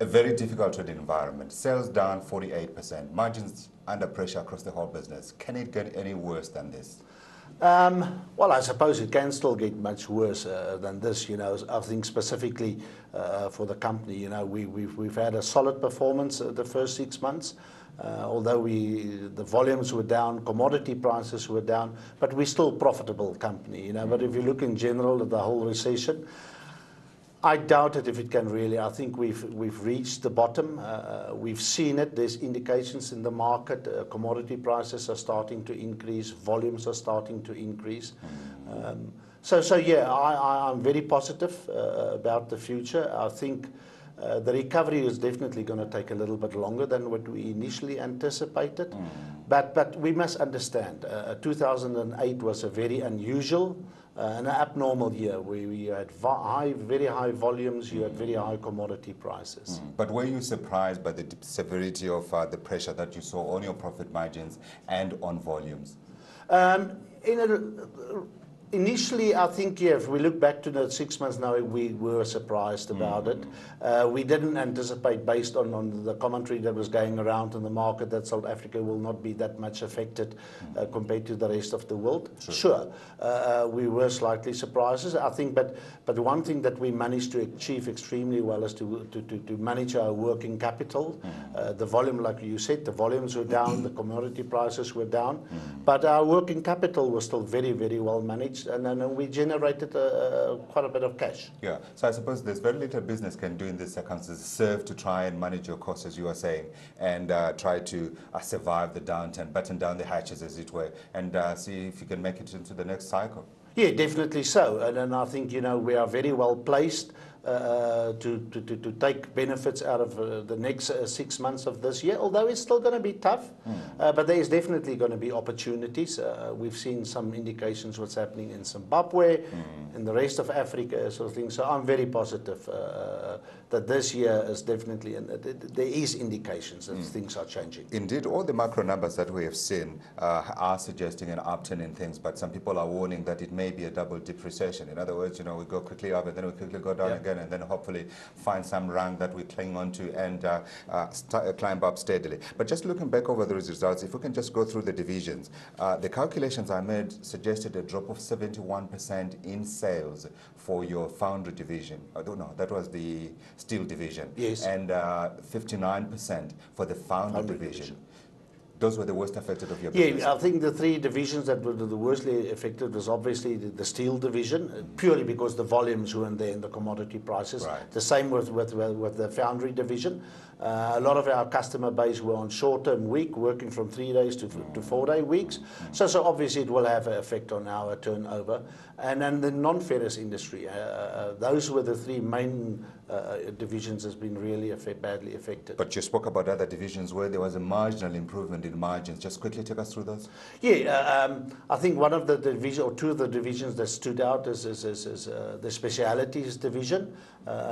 A very difficult trading environment. Sales down 48%. Margins under pressure across the whole business. Can it get any worse than this? Well, I suppose it can still get much worse than this. I think specifically for the company, we've had a solid performance the first 6 months. Although the volumes were down, commodity prices were down, but we're still a profitable company. But if you look in general at the whole recession, I doubt it if it can really. I think we've reached the bottom. We've seen it. There's indications in the market. Commodity prices are starting to increase. Volumes are starting to increase. So yeah, I'm very positive about the future. I think the recovery is definitely going to take a little bit longer than what we initially anticipated. But we must understand, 2008 was a very unusual an abnormal year where we had very high volumes, you had very high commodity prices. But were you surprised by the severity of the pressure that you saw on your profit margins and on volumes? Initially, I think, yeah, if we look back to the 6 months now, we were surprised about it. We didn't anticipate, based on the commentary that was going around in the market, that South Africa will not be that much affected compared to the rest of the world. Sure, we were slightly surprised, I think, but one thing that we managed to achieve extremely well is to manage our working capital. The volume, like you said, the volumes were down, the commodity prices were down, but our working capital was still very, very well managed. And then we generated quite a bit of cash. Yeah, so I suppose there's very little business can do in these circumstances. Serve to try and manage your costs, as you were saying, and try to survive the downturn, batten down the hatches, as it were, and see if you can make it into the next cycle. Yeah, definitely so. And I think, we are very well placed to take benefits out of the next 6 months of this year, although it's still going to be tough. But there is definitely going to be opportunities. We've seen some indications what's happening in Zimbabwe, in the rest of Africa, sort of thing. So I'm very positive that this year is definitely, and there is indications that things are changing. Indeed, all the macro numbers that we have seen are suggesting an upturn in things, but some people are warning that it may be a double-dip recession. In other words, we go quickly up and then we quickly go down again, and then hopefully find some rank that we cling on to and climb up steadily. But just looking back over those results, if we can just go through the divisions, the calculations I made suggested a drop of 71% in sales for your foundry division. I don't know, that was the steel division. Yes. And 59% for the foundry division. Those were the worst affected of your business? Yeah, I think the three divisions that were the worstly affected was obviously the steel division, purely because the volumes weren't there in the commodity prices. Right. The same with the foundry division. A lot of our customer base were on short-term week, working from 3 days to 4-day weeks. So obviously it will have an effect on our turnover. And then the non-ferrous industry, those were the three main divisions that's been really badly affected. But you spoke about other divisions where there was a marginal improvement in margins. Just quickly take us through those. Yeah, I think one of the divisions, or two of the divisions that stood out is the specialities division.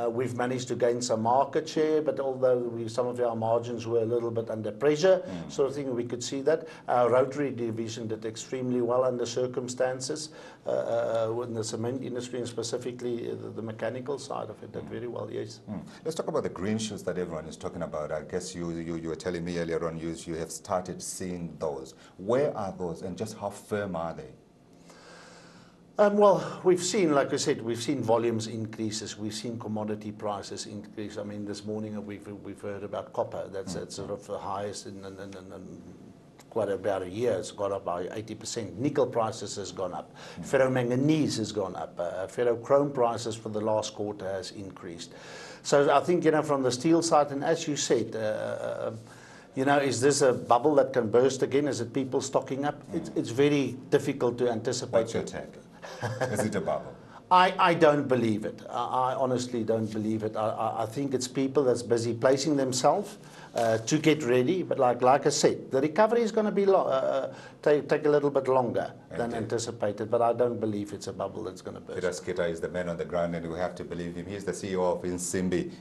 We've managed to gain some market share, but although some of our margins were a little bit under pressure, sort of thing, we could see that. Our rotary division did extremely well under circumstances. In the cement industry, and specifically the mechanical side of it, did very well, yes. Let's talk about the green shoots that everyone is talking about. I guess you were telling me earlier on you have started seeing those. Where are those, and just how firm are they? Well, we've seen, like I said, we've seen volumes increases. We've seen commodity prices increase. I mean, this morning we've heard about copper. That's sort of the highest in quite about a year. It's gone up by 80%. Nickel prices has gone up. Ferromanganese has gone up. Ferrochrome prices for the last quarter has increased. So I think, from the steel side, and as you said, is this a bubble that can burst again? Is it people stocking up? It's very difficult to anticipate. What's your take? Is it a bubble? I don't believe it. I honestly don't believe it. I think it's people that's busy placing themselves to get ready. But like I said, the recovery is going to be take a little bit longer than anticipated. But I don't believe it's a bubble that's going to burst. Pieter Schutte is the man on the ground, and we have to believe him. He's the CEO of Insimbi.